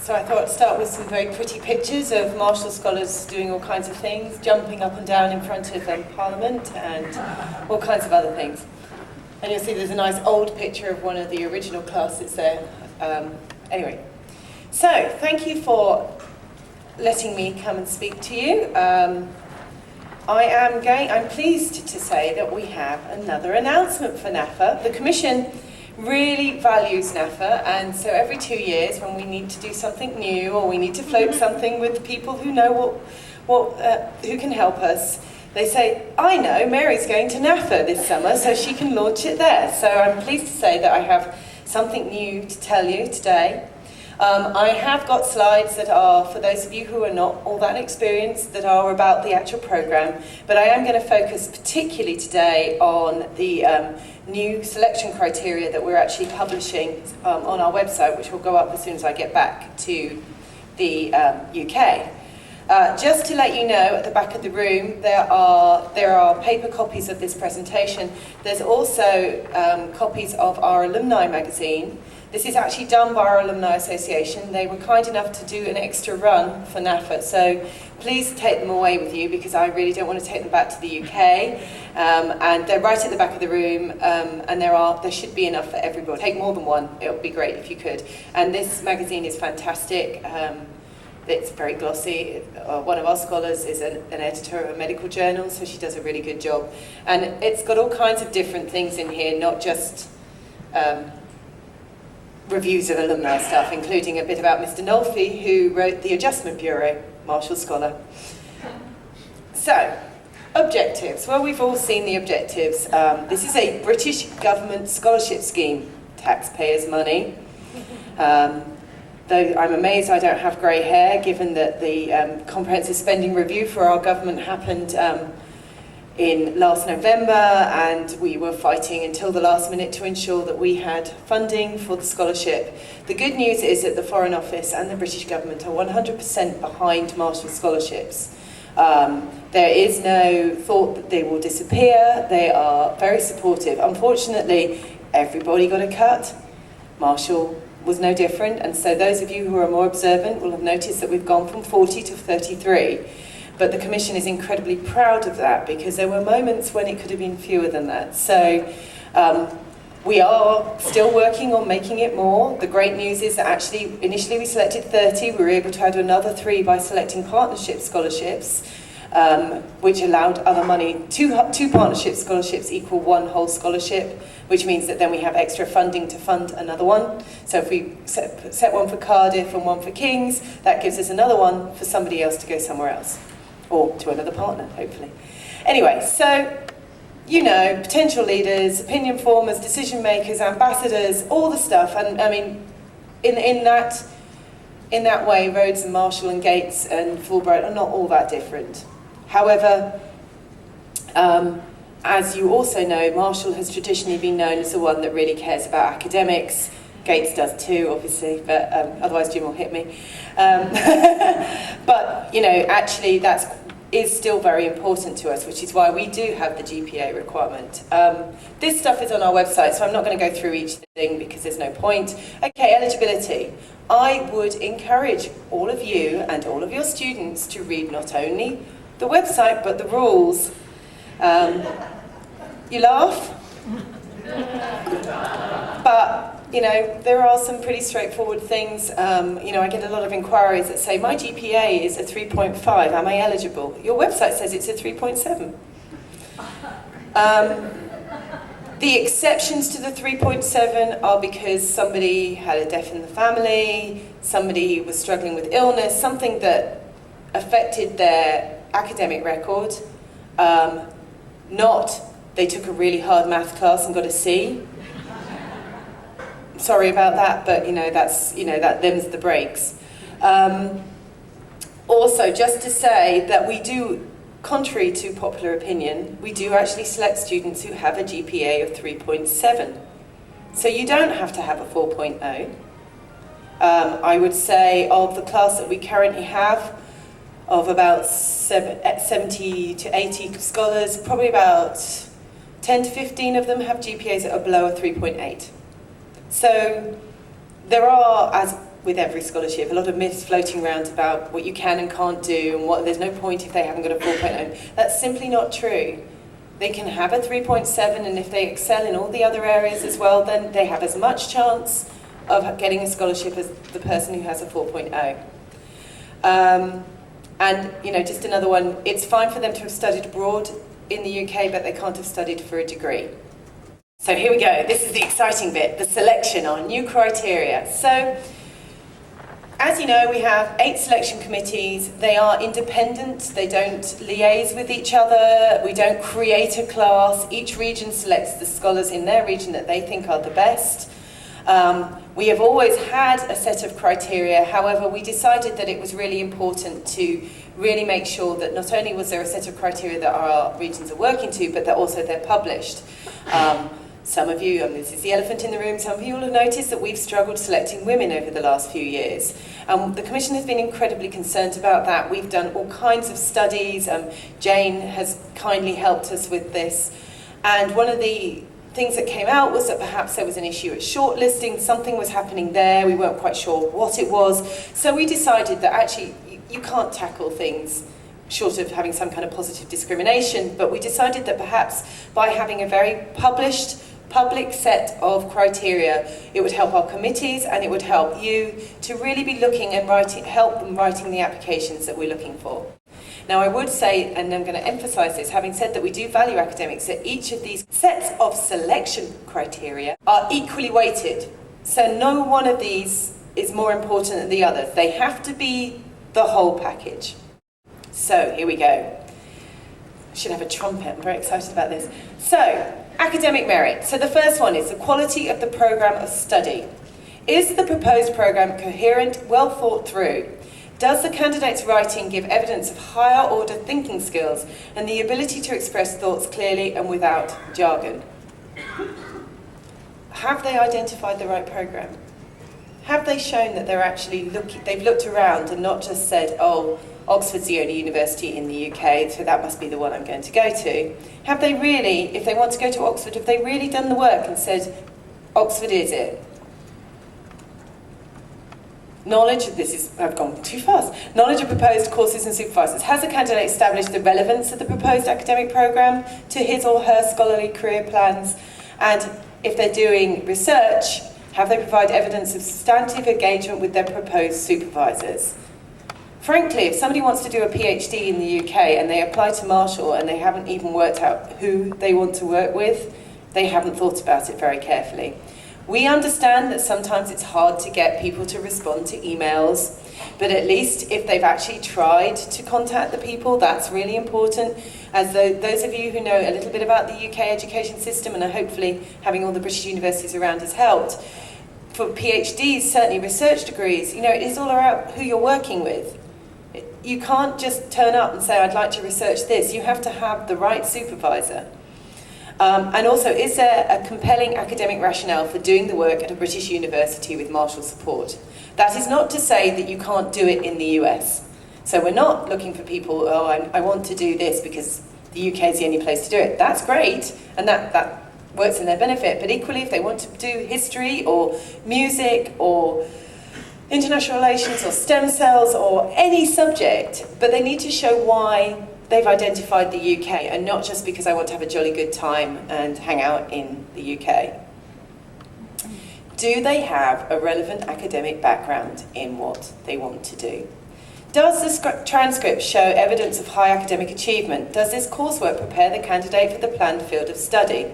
So I thought I'd start with some very pretty pictures of Marshall scholars doing all kinds of things, jumping up and down in front of Parliament and all kinds of other things. And you'll see there's a nice old picture of one of the original classes there. Anyway, so thank you for letting me come and speak to you. I'm pleased to say that we have another announcement for NAFA. The Commission really values NAFA, and so every 2 years when we need to do something new or we need to float something with people who know who can help us, they say, I know, Mary's going to NAFA this summer, so she can launch it there. So I'm pleased to say that I have something new to tell you today. I have got slides that are, for those of you who are not all that experienced, that are about the actual programme, but I am going to focus particularly today on the new selection criteria that we're actually publishing on our website, which will go up as soon as I get back to the UK. Just to let you know, at the back of the room, there are paper copies of this presentation. There's also copies of our alumni magazine. This is actually done by our Alumni Association. They were kind enough to do an extra run for NAFA, so please take them away with you because I really don't want to take them back to the UK. And they're right at the back of the room, and there should be enough for everybody. Take more than one, it would be great if you could. And this magazine is fantastic. It's very glossy. One of our scholars is an editor of a medical journal, so she does a really good job. And it's got all kinds of different things in here, not just reviews of alumni stuff, including a bit about Mr. Nolfi, who wrote the Adjustment Bureau, Marshall Scholar. So, objectives. Well, we've all seen the objectives. This is a British government scholarship scheme, taxpayers' money. Though I'm amazed I don't have grey hair, given that the comprehensive spending review for our government happened in last November, and we were fighting until the last minute to ensure that we had funding for the scholarship. The good news is that the Foreign Office and the British government are 100% behind Marshall scholarships. There is no thought that they will disappear. They are very supportive. Unfortunately, everybody got a cut. Marshall was no different, and so those of you who are more observant will have noticed that we've gone from 40 to 33. But the Commission is incredibly proud of that because there were moments when it could have been fewer than that. So we are still working on making it more. The great news is that actually initially we selected 30. We were able to add another 3 by selecting partnership scholarships, which allowed other money. Two partnership scholarships equal 1 whole scholarship, which means that then we have extra funding to fund another one. So if we set one for Cardiff and one for King's, that gives us another one for somebody else to go somewhere else. Or to another partner, hopefully. Anyway, so, you know, potential leaders, opinion formers, decision makers, ambassadors, all the stuff. And I mean, in that way, Rhodes and Marshall and Gates and Fulbright are not all that different. However, as you also know, Marshall has traditionally been known as the one that really cares about academics. Gates does too, obviously, but otherwise Jim will hit me. But, you know, actually that is still very important to us, which is why we do have the GPA requirement. This stuff is on our website, so I'm not going to go through each thing because there's no point. Okay, eligibility. I would encourage all of you and all of your students to read not only the website, but the rules. You laugh? But you know, there are some pretty straightforward things. You know, I get a lot of inquiries that say, my GPA is a 3.5, am I eligible? Your website says it's a 3.7. The exceptions to the 3.7 are because somebody had a death in the family, somebody was struggling with illness, something that affected their academic record, not they took a really hard math class and got a C. Sorry about that, but that them's the breaks. Also, just to say that we do, contrary to popular opinion, we do actually select students who have a GPA of 3.7. So you don't have to have a 4.0. I would say of the class that we currently have, of about 70 to 80 scholars, probably about 10 to 15 of them have GPAs that are below a 3.8. So there are, as with every scholarship. A lot of myths floating around about what you can and can't do, and there's no point if they haven't got a 4.0. That's simply not true. They can have a 3.7, and if they excel in all the other areas as well, then they have as much chance of getting a scholarship as the person who has a 4.0. And, you know, just another one, it's fine for them to have studied abroad in the UK, but they can't have studied for a degree. So here we go, this is the exciting bit, the selection, our new criteria. So, as you know, we have 8 selection committees. They are independent, they don't liaise with each other, we don't create a class. Each region selects the scholars in their region that they think are the best. We have always had a set of criteria, however, we decided that it was really important to really make sure that not only was there a set of criteria that our regions are working to, but that also they're published. Some of you, and this is the elephant in the room, some of you will have noticed that we've struggled selecting women over the last few years. The Commission has been incredibly concerned about that. We've done all kinds of studies. Jane has kindly helped us with this. And one of the things that came out was that perhaps there was an issue at shortlisting, something was happening there, we weren't quite sure what it was. So we decided that actually you can't tackle things short of having some kind of positive discrimination, but we decided that perhaps by having a very published, public set of criteria, it would help our committees and it would help you to really be looking and help them writing the applications that we're looking for. Now I would say, and I'm going to emphasise this, having said that we do value academics, that each of these sets of selection criteria are equally weighted. So no one of these is more important than the others. They have to be the whole package. So here we go. I should have a trumpet, I'm very excited about this. So, academic merit. So the first one is the quality of the programme of study. Is the proposed programme coherent, well thought through? Does the candidate's writing give evidence of higher order thinking skills and the ability to express thoughts clearly and without jargon? Have they identified the right programme? Have they shown that they're actually they've looked around and not just said, oh, Oxford's the only university in the UK, so that must be the one I'm going to go to? Have they really, if they want to go to Oxford, have they really done the work and said, Oxford is it? Knowledge, I've gone too fast. Knowledge of proposed courses and supervisors. Has the candidate established the relevance of the proposed academic programme to his or her scholarly career plans? And if they're doing research, have they provided evidence of substantive engagement with their proposed supervisors? Frankly, if somebody wants to do a PhD in the UK and they apply to Marshall and they haven't even worked out who they want to work with, they haven't thought about it very carefully. We understand that sometimes it's hard to get people to respond to emails, but at least if they've actually tried to contact the people, that's really important. As those of you who know a little bit about the UK education system, and hopefully having all the British universities around has helped, for PhDs, certainly research degrees, you know, it is all about who you're working with. You can't just turn up and say, I'd like to research this. You have to have the right supervisor. And also, is there a compelling academic rationale for doing the work at a British university with Marshall support? That is not to say that you can't do it in the US. So we're not looking for people, oh, I want to do this because the UK is the only place to do it. That's great, and that works in their benefit. But equally, if they want to do history or music or international relations or stem cells or any subject, but they need to show why they've identified the UK, and not just because I want to have a jolly good time and hang out in the UK. Do they have a relevant academic background in what they want to do? Does the transcript show evidence of high academic achievement? Does this coursework prepare the candidate for the planned field of study?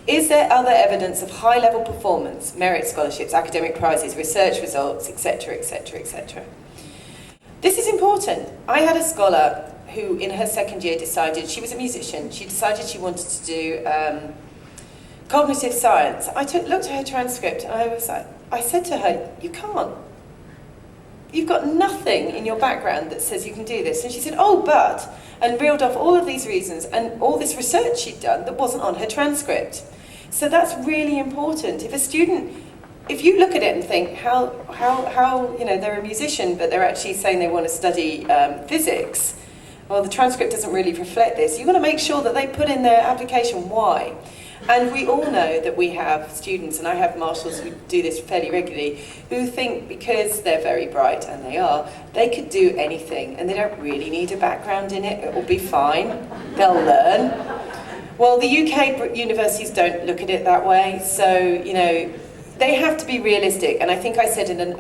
Is there other evidence of high-level performance, merit scholarships, academic prizes, research results, etc., etc., etc.? This is important. I had a scholar who in her second year decided, she was a musician, she decided she wanted to do cognitive science. I looked at her transcript and I said to her, you can't. You've got nothing in your background that says you can do this. And she said, oh, but, and reeled off all of these reasons and all this research she'd done that wasn't on her transcript. So that's really important. If a student, if you look at it and think, how you know, they're a musician, but they're actually saying they want to study physics, well, the transcript doesn't really reflect this. You've got to make sure that they put in their application why. And we all know that we have students, and I have marshals who do this fairly regularly, who think because they're very bright, and they are, they could do anything, and they don't really need a background in it. It will be fine. They'll learn. Well, the UK universities don't look at it that way, so, you know, they have to be realistic. And I think I said in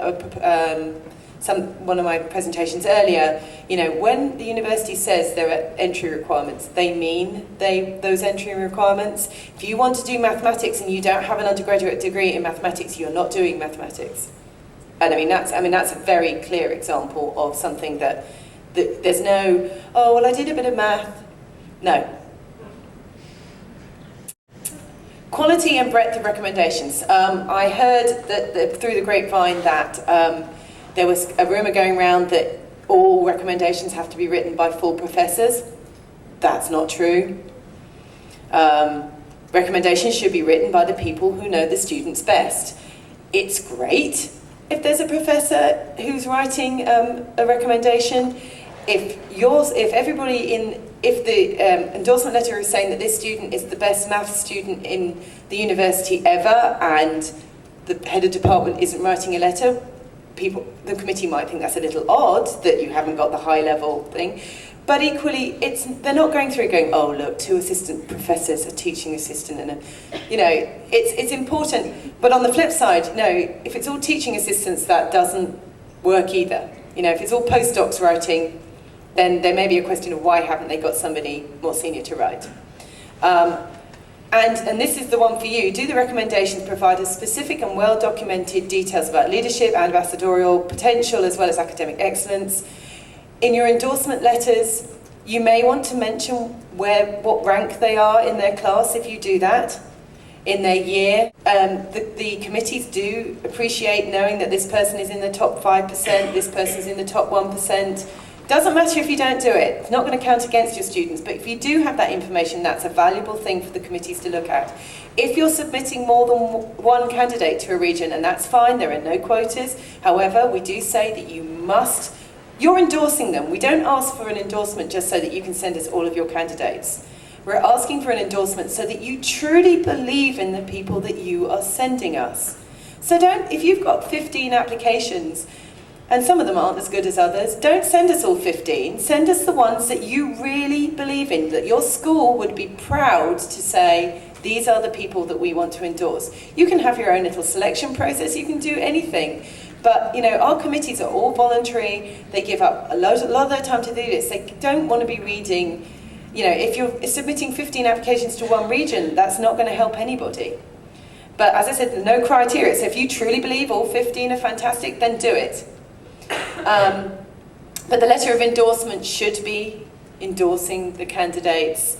one of my presentations earlier, you know, when the university says there are entry requirements, they mean those entry requirements. If you want to do mathematics and you don't have an undergraduate degree in mathematics, you're not doing mathematics. And that's a very clear example of something that there's no, oh, well, I did a bit of math. No. Quality and breadth of recommendations. I heard that through the grapevine that there was a rumour going around that all recommendations have to be written by full professors. That's not true. Recommendations should be written by the people who know the students best. It's great if there's a professor who's writing a recommendation. If the endorsement letter is saying that this student is the best maths student in the university ever, and the head of department isn't writing a letter, the committee might think that's a little odd that you haven't got the high level thing. But equally, they're not going through going, oh look, 2 assistant professors, a teaching assistant, and it's important. But on the flip side, no, if it's all teaching assistants, that doesn't work either. You know, if it's all postdocs writing, then there may be a question of why haven't they got somebody more senior to write. And this is the one for you. Do the recommendations provide us specific and well-documented details about leadership, ambassadorial potential, as well as academic excellence? In your endorsement letters, you may want to mention what rank they are in their class if you do that, in their year. The committees do appreciate knowing that this person is in the top 5%, this person's in the top 1%. Doesn't matter if you don't do it. It's not going to count against your students, but if you do have that information, that's a valuable thing for the committees to look at. If you're submitting more than one candidate to a region, and that's fine, there are no quotas. However, we do say that you're endorsing them. We don't ask for an endorsement just so that you can send us all of your candidates. We're asking for an endorsement so that you truly believe in the people that you are sending us. So if you've got 15 applications, and some of them aren't as good as others, don't send us all 15. Send us the ones that you really believe in, that your school would be proud to say, these are the people that we want to endorse. You can have your own little selection process, you can do anything. But, you know, our committees are all voluntary. They give up a lot of their time to do this. They don't want to be reading, you know, if you're submitting 15 applications to one region, that's not going to help anybody. But as I said, there's no criteria. So if you truly believe all 15 are fantastic, then do it. But the letter of endorsement should be endorsing the candidates,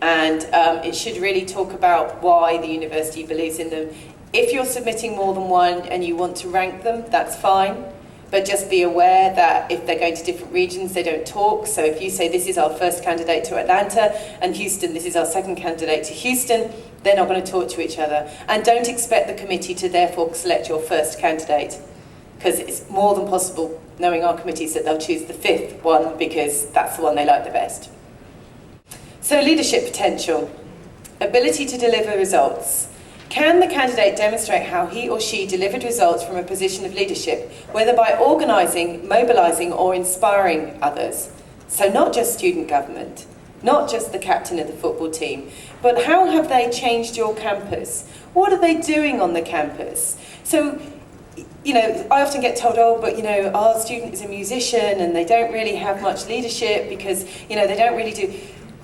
and it should really talk about why the university believes in them. If you're submitting more than one and you want to rank them, that's fine, but just be aware that if they're going to different regions, they don't talk. So if you say this is our first candidate to Atlanta, and Houston, this is our second candidate to Houston, they're not going to talk to each other. And don't expect the committee to therefore select your first candidate, because it's more than possible, knowing our committees, that they'll choose the 5th one because that's the one they like the best. So leadership potential, ability to deliver results. Can the candidate demonstrate how he or she delivered results from a position of leadership, whether by organising, mobilising or inspiring others? So not just student government, not just the captain of the football team, but how have they changed your campus? What are they doing on the campus? So, you know, I often get told, oh, but, you know, our student is a musician and they don't really have much leadership because, you know, they don't really do...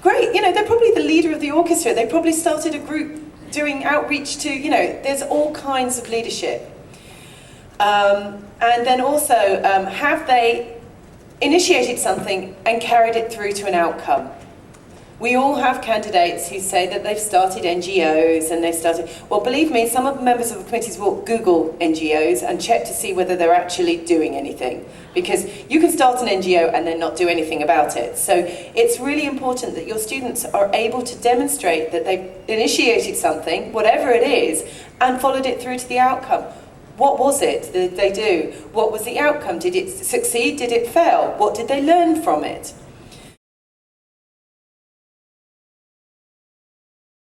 Great, you know, they're probably the leader of the orchestra. They probably started a group doing outreach to, you know, there's all kinds of leadership. And then also, have they initiated something and carried it through to an outcome? We all have candidates who say that they've started NGOs and they've started... Well, believe me, some of the members of the committees will Google NGOs and check to see whether they're actually doing anything. Because you can start an NGO and then not do anything about it. So it's really important that your students are able to demonstrate that they've initiated something, whatever it is, and followed it through to the outcome. What was it that they do? What was the outcome? Did it succeed? Did it fail? What did they learn from it?